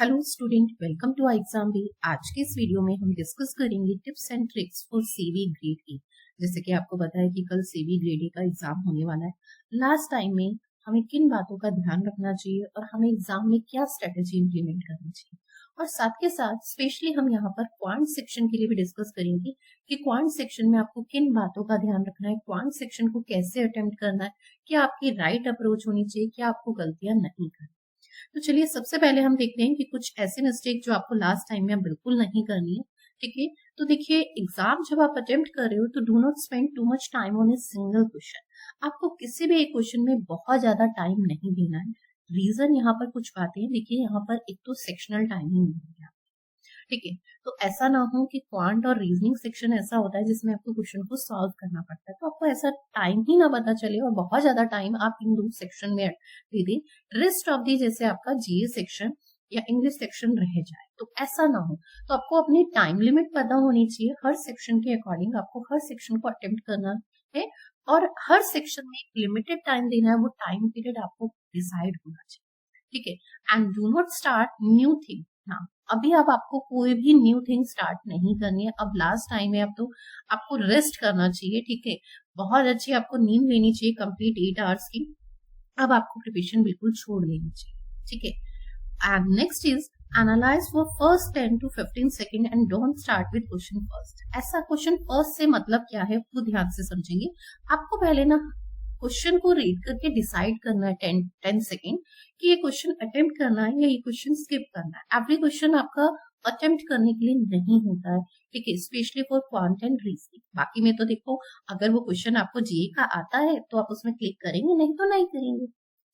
Hello student, welcome to exam B. आज के इस वीडियो में हम डिस्कस करेंगे tips and tricks for SEBI grade A. जैसे कि आपको पता है कि कल सीवी ग्रेड ए का एग्जाम होने वाला है। लास्ट टाइम में हमें किन बातों का ध्यान रखना चाहिए और हमें एग्जाम में क्या स्ट्रेटेजी इंप्लीमेंट करनी चाहिए, और साथ के साथ स्पेशली हम यहाँ पर क्वांट सेक्शन के लिए भी डिस्कस करेंगे कि क्वांट सेक्शन में आपको किन बातों का ध्यान रखना है, क्वांट सेक्शन को कैसे अटेम्प्ट करना है, क्या आपकी राइट अप्रोच होनी चाहिए, क्या आपको गलतियां नहीं करनी। तो चलिए सबसे पहले हम देखते हैं कि कुछ ऐसे मिस्टेक जो आपको लास्ट टाइम में बिल्कुल नहीं करनी है। ठीक है, तो देखिए एग्जाम जब आप अटेम्प्ट कर रहे हो तो do not spend too much time on a single question. आपको किसी भी एक क्वेश्चन में बहुत ज्यादा टाइम नहीं देना है। रीजन यहाँ पर कुछ बातें हैं। देखिए यहाँ पर एक तो सेक्शनल टाइमिंग है, ठीक है। तो ऐसा ना हो कि क्वांट और रीजनिंग सेक्शन ऐसा होता है जिसमें आपको क्वेश्चन को सॉल्व करना पड़ता है, तो आपको ऐसा टाइम ही ना पता चले और बहुत ज्यादा टाइम आप इन दो सेक्शन में दे दें, रेस्ट ऑफ दी जैसे आपका जीए सेक्शन या इंग्लिश सेक्शन रह जाए, तो ऐसा ना हो। तो आपको अपनी टाइम लिमिट पता होनी चाहिए। हर सेक्शन के अकॉर्डिंग आपको हर सेक्शन को अटेम्प्ट करना है और हर सेक्शन में एक लिमिटेड टाइम देना है। वो टाइम पीरियड आपको डिसाइड होना चाहिए, ठीक है। And do not start new thing ना। अभी अब आपको कोई भी न्यू थिंग स्टार्ट नहीं करनी है। अब लास्ट टाइम है, अब तो आपको रेस्ट करना चाहिए, ठीक है। बहुत अच्छी आपको नींद लेनी चाहिए, कंप्लीट 8 आवर्स की। अब आपको प्रिपरेशन बिल्कुल छोड़ देनी चाहिए, ठीक है। And next is analyse for first 10 to 15 second and don't start with question first. ऐसा क्वेश्चन फर्स्ट से मतलब क्या है वो ध्यान से समझेंगे। आपको पहले ना क्वेश्चन को रीड करके डिसाइड करना है 10 सेकेंड कि ये क्वेश्चन अटेम्प्ट करना है या ये क्वेश्चन स्किप करना है। एवरी क्वेश्चन आपका अटेम्प्ट करने के लिए नहीं होता है, ठीक है, specially for quant and reasoning. बाकी में तो देखो, अगर वो क्वेश्चन आपको जीए का आता है तो आप उसमें क्लिक करेंगे, नहीं तो नहीं करेंगे,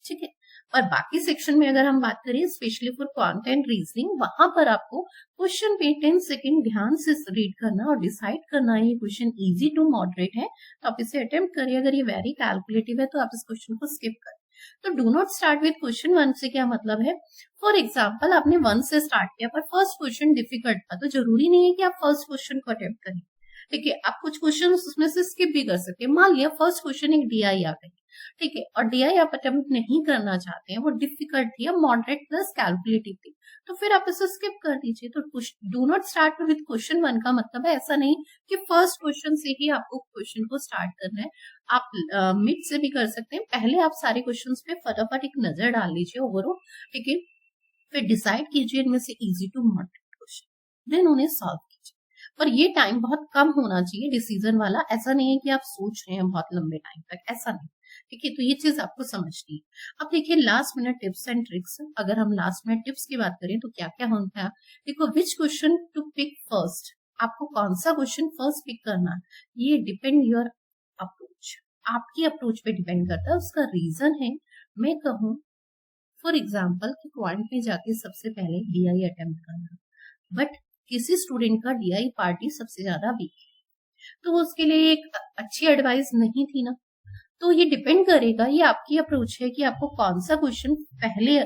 ठीक है। और बाकी सेक्शन में अगर हम बात करें specially for quant and reasoning, वहां पर आपको क्वेश्चन पे 10 सेकेंड ध्यान से रीड करना और डिसाइड करना है ये क्वेश्चन इजी टू मॉडरेट है तो आप इसे अटेम्प्ट करिए। अगर ये वेरी कैलकुलेटिव है तो आप इस क्वेश्चन को स्किप करें। तो do not start with question 1 से क्या मतलब है। फॉर एग्जाम्पल आपने 1 से स्टार्ट किया पर फर्स्ट क्वेश्चन डिफिकल्ट था, तो जरूरी नहीं है कि आप फर्स्ट क्वेश्चन को अटेम्प्ट करें, ठीक है। आप कुछ क्वेश्चन उसमें से स्किप भी कर सकते हैं। मान लिया फर्स्ट क्वेश्चन एक डीआई आ गई, ठीक है, और डीआई आप अटेम्प्ट नहीं करना चाहते हैं, वो डिफिकल्ट थी या मॉडरेट प्लस कैलकुलेटिव थी, तो फिर आप इसे स्किप कर दीजिए। तो do not start with question 1 का मतलब है ऐसा नहीं कि फर्स्ट क्वेश्चन से ही आपको क्वेश्चन को स्टार्ट करना है। आप मिड से भी कर सकते हैं। पहले आप सारे क्वेश्चन पे फटाफट एक नजर डाल लीजिए ओवरऑल, ठीक है। फिर डिसाइड कीजिए इनमें से easy to moderate question, then उन्हें सॉल्व कीजिए। पर ये टाइम बहुत कम होना चाहिए डिसीजन वाला। ऐसा नहीं है कि आप सोच रहे हैं बहुत लंबे टाइम तक, ऐसा नहीं, ठीक है। तो ये चीज आपको समझनी है। अब देखिए last minute tips and tricks. अगर हम लास्ट मिनट टिप्स की बात करें तो क्या क्या होता है। देखो, which question to pick first, आपको कौन सा क्वेश्चन फर्स्ट पिक करना है, ये डिपेंड योर अप्रोच, आपकी अप्रोच पे डिपेंड करता है। उसका रीजन है, मैं कहूँ फॉर एग्जाम्पल कि क्वांट में जाके सबसे पहले डीआई अटेम्प्ट करना, बट किसी स्टूडेंट का डीआई पार्टी सबसे ज्यादा वीक है, तो उसके लिए एक अच्छी एडवाइस नहीं थी ना। तो ये डिपेंड करेगा, ये आपकी अप्रोच है कि आपको कौन सा क्वेश्चन पहले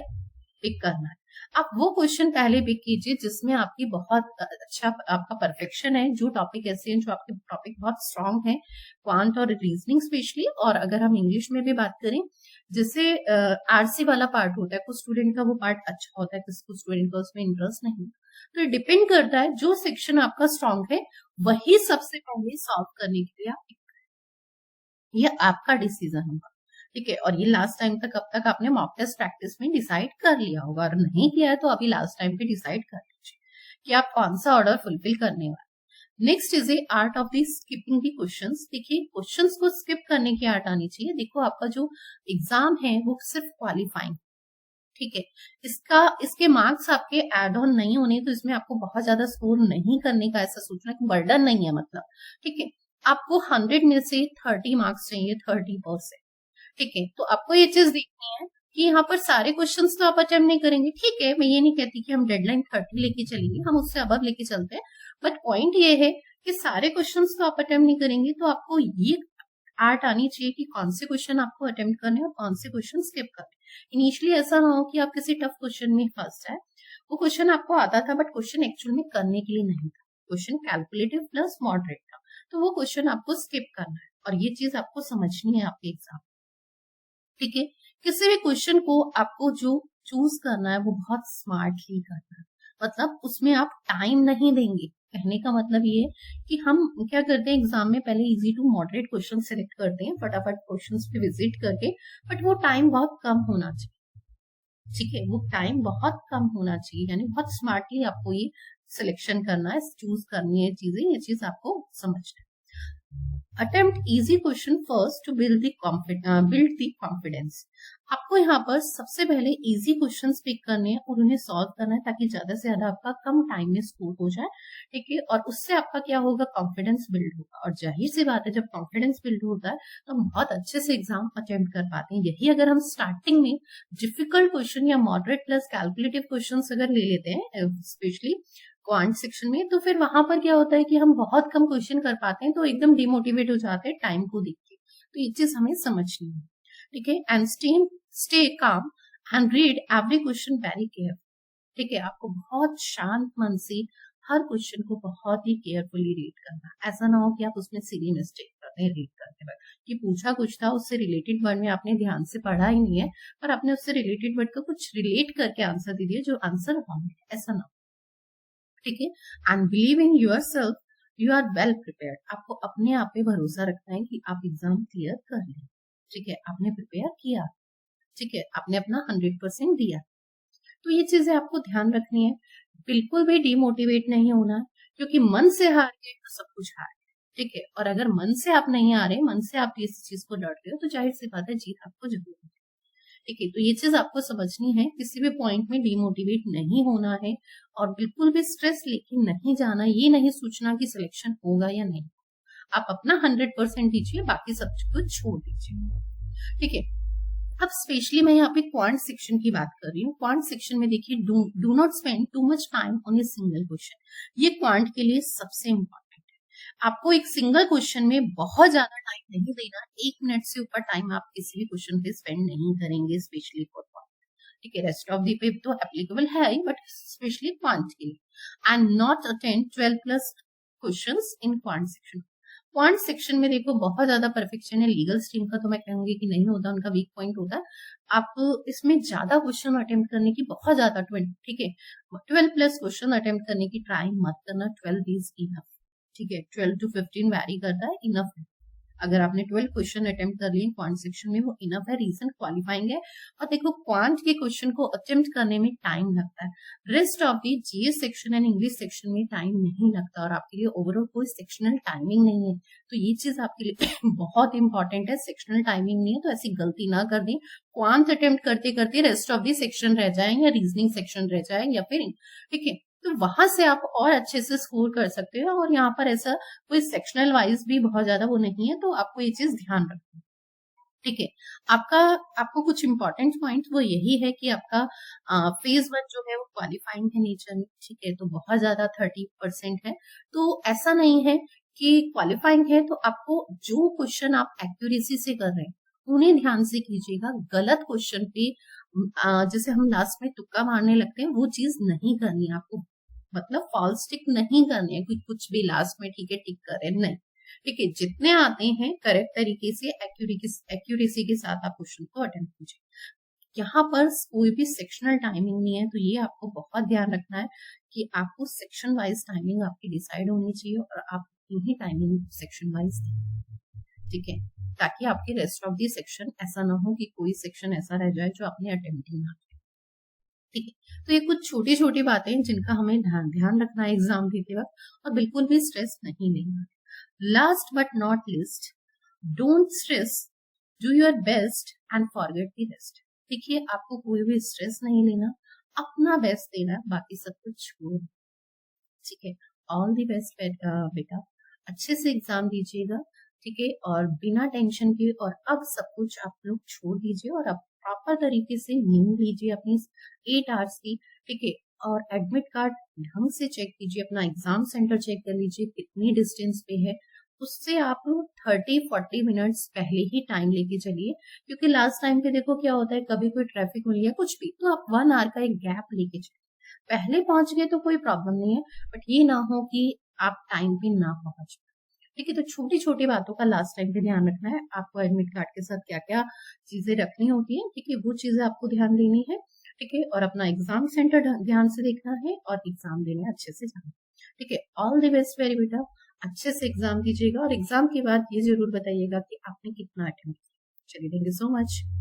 पिक करना है। आप वो क्वेश्चन पहले पिक कीजिए जिसमें आपकी बहुत अच्छा आपका परफेक्शन है, जो टॉपिक ऐसे हैं जो आपके टॉपिक बहुत स्ट्रांग है, क्वांट और रीजनिंग स्पेशली। और अगर हम इंग्लिश में भी बात करें, जैसे आरसी वाला पार्ट होता है, कुछ स्टूडेंट का वो पार्ट अच्छा होता है, कुछ स्टूडेंट का उसमें इंटरेस्ट नहीं। तो डिपेंड करता है, जो सेक्शन आपका स्ट्रांग है वही सबसे पहले सॉल्व करने के लिए आप, ये आपका डिसीजन होगा, ठीक है। और ये लास्ट टाइम तक अब तक आपने मॉक टेस्ट प्रैक्टिस में डिसाइड कर लिया होगा, और नहीं किया है तो अभी लास्ट टाइम पे डिसाइड कर लीजिए कि आप कौन सा ऑर्डर फुलफिल करने वाले। Next is a art of the skipping the questions. देखिए क्वेश्चंस को स्किप करने की आर्ट आनी चाहिए। देखो आपका जो एग्जाम है वो सिर्फ क्वालिफाइंग, ठीक है, इसके मार्क्स आपके एड ऑन नहीं होने, तो इसमें आपको बहुत ज्यादा स्कोर नहीं करने का ऐसा सोचना कि बर्डन नहीं है, मतलब, ठीक है। आपको 100 में से 30 मार्क्स चाहिए, 30%, ठीक है। तो आपको ये चीज देखनी है कि यहाँ पर सारे क्वेश्चंस तो आप अटेम्प्ट नहीं करेंगे, ठीक है। मैं ये नहीं कहती कि हम डेडलाइन 30 लेके चलेंगे, हम उससे अबव लेके चलते हैं, बट पॉइंट ये है कि सारे क्वेश्चंस तो आप अटेम्प्ट नहीं करेंगे। तो आपको ये आर्ट आनी चाहिए कि कौन से क्वेश्चन आपको अटेम्प्ट करने और कौन से क्वेश्चन स्किप करने। इनिशियली ऐसा ना हो कि आप किसी टफ क्वेश्चन में फंस जाए, वो क्वेश्चन आपको आता था बट क्वेश्चन एक्चुअल में करने के लिए नहीं था, क्वेश्चन कैलकुलेटिव प्लस मॉडरेट था, तो वो क्वेश्चन आपको स्किप करना है। और ये चीज आपको समझनी है आपके एग्जाम, ठीक है। किसी भी क्वेश्चन को आपको जो चूज करना है वो बहुत स्मार्टली करना है। मतलब उसमें आप टाइम नहीं देंगे। कहने का मतलब ये है कि हम क्या करते हैं एग्जाम में पहले easy to moderate question select करते हैं फटाफट क्वेश्चंस पे विजिट करके, बट वो टाइम बहुत कम होना चाहिए। ठीक है, वो टाइम बहुत कम होना चाहिए, यानी बहुत स्मार्टली आपको ये सिलेक्शन करना है, चूज करनी है चीजें, ये चीज आपको समझना है। Attempt easy question first to build the confidence. आपको यहाँ पर सबसे पहले इजी क्वेश्चंस पिक करने हैं और उन्हें सॉल्व करना है ताकि ज्यादा से ज्यादा आपका कम टाइम में स्कोर हो जाए। ठीक है, और उससे आपका क्या होगा, कॉन्फिडेंस बिल्ड होगा, और जाहिर सी बात है जब कॉन्फिडेंस बिल्ड होता है तो हम बहुत अच्छे से एग्जाम अटेम्प्ट कर पाते हैं। यही अगर हम स्टार्टिंग में डिफिकल्ट क्वेश्चन या मॉडरेट प्लस कैलकुलेटिव क्वेश्चन अगर ले लेते हैं स्पेशली क्वांट सेक्शन में, तो फिर वहां पर क्या होता है कि हम बहुत कम क्वेश्चन कर पाते हैं तो एकदम डिमोटिवेट हो जाते हैं टाइम को देख के। तो ये चीज हमें समझनी है। ठीक है, and stay calm and read every question very care. ठीक है, आपको बहुत शांत मन से हर क्वेश्चन को बहुत ही केयरफुली रीड करना। ऐसा ना हो कि आप उसमें सीधी मिस्टेक करते हैं रीड करते वक्त, कि पूछा कुछ था उससे रिलेटेड वर्ड में आपने ध्यान से पढ़ा ही नहीं है, पर आपने उससे रिलेटेड वर्ड का कुछ रिलेट करके आंसर दे दिया जो आंसर रॉन्ग है, ऐसा ना हो। ठीक है, and believe in yourself, you are well prepared. आपको अपने आप पे भरोसा रखना है कि आप एग्जाम क्लियर कर लें। ठीक है, आपने प्रिपेयर किया, ठीक है, आपने अपना 100% दिया। तो ये चीजें आपको ध्यान रखनी है। बिल्कुल भी डिमोटिवेट नहीं होना, क्योंकि मन से हार गए तो सब कुछ हार गए। ठीक है, और अगर मन से आप नहीं आ रहे, मन से आप इस चीज को डरते हो, तो जाहिर सी बात है जीत आपको जरूर मिलेगी। ठीक है, तो ये चीज आपको समझनी है, किसी भी पॉइंट में डिमोटिवेट नहीं होना है और बिल्कुल भी स्ट्रेस लेके नहीं जाना, ये नहीं सोचना कि सिलेक्शन होगा या नहीं। आप अपना 100% दीजिए, बाकी सब कुछ छोड़ दीजिए। ठीक है, अब स्पेशली मैं यहाँ पे क्वांट सेक्शन की बात कर रही हूँ। क्वांट सेक्शन में देखिए, do not spend too much time on a single question. ये क्वांट के लिए सबसे इम्पोर्टेंट। आपको एक सिंगल क्वेश्चन में बहुत ज्यादा टाइम नहीं देना। 1 मिनट से ऊपर टाइम आप किसी भी क्वेश्चन पे स्पेंड नहीं करेंगे, स्पेशली फॉर क्वांट। ठीक है, रेस्ट ऑफ दी पे तो एप्लीकेबल है ही, बट स्पेशली क्वांट के लिए। And not attend 12 plus questions in quant section. Quant section में देखो बहुत ज्यादा परफेक्शन है, लीगल स्ट्रीम का तो मैं कहूंगी कि नहीं होता, उनका वीक पॉइंट होता है। आप इसमें ज्यादा क्वेश्चन अटेम्प्ट करने की बहुत ज्यादा 20, ठीक है, 12 प्लस क्वेश्चन अटेम्प्ट करने की ट्राई मत करना। 12 इज इनफ। ठीक है, 12 to 15 वैरी करता है, इनफ है। अगर आपने 12 क्वेश्चन अटेम्प्ट कर लिए क्वांट सेक्शन में, वो इनफ है, रीजन क्वालिफाइंग है। और देखो क्वांट के क्वेश्चन को अटेम्प्ट करने में टाइम लगता है, rest of the GS section and English section में टाइम नहीं लगता, और आपके लिए ओवरऑल कोई सेक्शनल टाइमिंग नहीं है। तो ये चीज आपके लिए बहुत इंपॉर्टेंट है, सेक्शनल टाइमिंग नहीं है, तो ऐसी गलती ना कर दें क्वांट अटेम्प्ट करते करते रेस्ट ऑफ दी सेक्शन रह जाए या रीजनिंग सेक्शन रह जाए या फिर, ठीक है, तो वहां से आप और अच्छे से स्कोर कर सकते हो। और यहाँ पर ऐसा कोई सेक्शनल वाइज भी बहुत ज्यादा वो नहीं है, तो आपको ये चीज ध्यान रखना है। ठीक है, आपका आपको कुछ इंपॉर्टेंट पॉइंट वो यही है कि आपका फेज 1 जो है वो क्वालिफाइंग है नेचर में। ठीक है, तो बहुत ज्यादा 30% है। तो ऐसा नहीं है कि क्वालिफाइंग है तो आपको जो क्वेश्चन आप एक्यूरेसी से कर रहे हैं उन्हें ध्यान से कीजिएगा। गलत क्वेश्चन पे जैसे हम लास्ट में तुक्का मारने लगते हैं, वो चीज नहीं करनी है आपको। मतलब फॉल्स टिक नहीं करनी है, कुछ भी लास्ट में ठीक है टिक करें, नहीं। ठीक है, जितने आते हैं करेक्ट तरीके से एक्यूरेसी के साथ आप क्वेश्चन को अटेम्प्ट कीजिए। यहाँ पर कोई भी सेक्शनल टाइमिंग नहीं है, तो ये आपको बहुत ध्यान रखना है कि आपको सेक्शन वाइज टाइमिंग आपकी डिसाइड होनी चाहिए और आप ही टाइमिंग सेक्शन वाइज दें। ठीक है, ताकि आपके रेस्ट ऑफ दी सेक्शन ऐसा ना हो कि कोई सेक्शन ऐसा रह जाए जो आपने अटेम्प्ट ही ना किया। ठीक है, तो ये कुछ छोटी छोटी बातें हैं जिनका हमें ध्यान रखना है एग्जाम देते वक्त, और बिल्कुल भी स्ट्रेस नहीं लेना। Last but not list, don't stress, do your best and forget the rest. देखिए, आपको कोई भी स्ट्रेस नहीं लेना, अपना बेस्ट देना है, बाकी सब कुछ छोड़ो। ठीक है, ऑल दी बेस्ट बेटा, अच्छे से एग्जाम दीजिएगा। ठीक है, और बिना टेंशन के, और अब सब कुछ आप लोग छोड़ दीजिए और अब प्रॉपर तरीके से नींद लीजिए अपनी 8 आवर्स की। ठीक है, और एडमिट कार्ड ढंग से चेक कीजिए, अपना एग्जाम सेंटर चेक कर लीजिए कितनी डिस्टेंस पे है। उससे आप 30-40 मिनट्स पहले ही टाइम लेके चलिए, क्योंकि लास्ट टाइम पे देखो क्या होता है, कभी कोई ट्रैफिक मिल गया कुछ भी, तो आप 1 आवर का एक गैप लेके चलिए। पहले पहुंच गए तो कोई प्रॉब्लम नहीं है, बट ये ना हो कि आप टाइम पे ना पहुंच पाए। ठीक है, तो छोटी छोटी बातों का लास्ट टाइम पे ध्यान रखना है। आपको एडमिट कार्ड के साथ क्या क्या चीजें रखनी होती है, ठीक है, वो चीजें आपको ध्यान देनी है। ठीक है, और अपना एग्जाम सेंटर ध्यान से देखना है और एग्जाम देने अच्छे से जाना। ठीक है, ऑल द बेस्ट मेरे बेटा, अच्छे से एग्जाम दीजिएगा और एग्जाम के बाद ये जरूर बताइएगा कि आपने कितना अटेम्प्ट किया। चलिए, थैंक यू सो मच।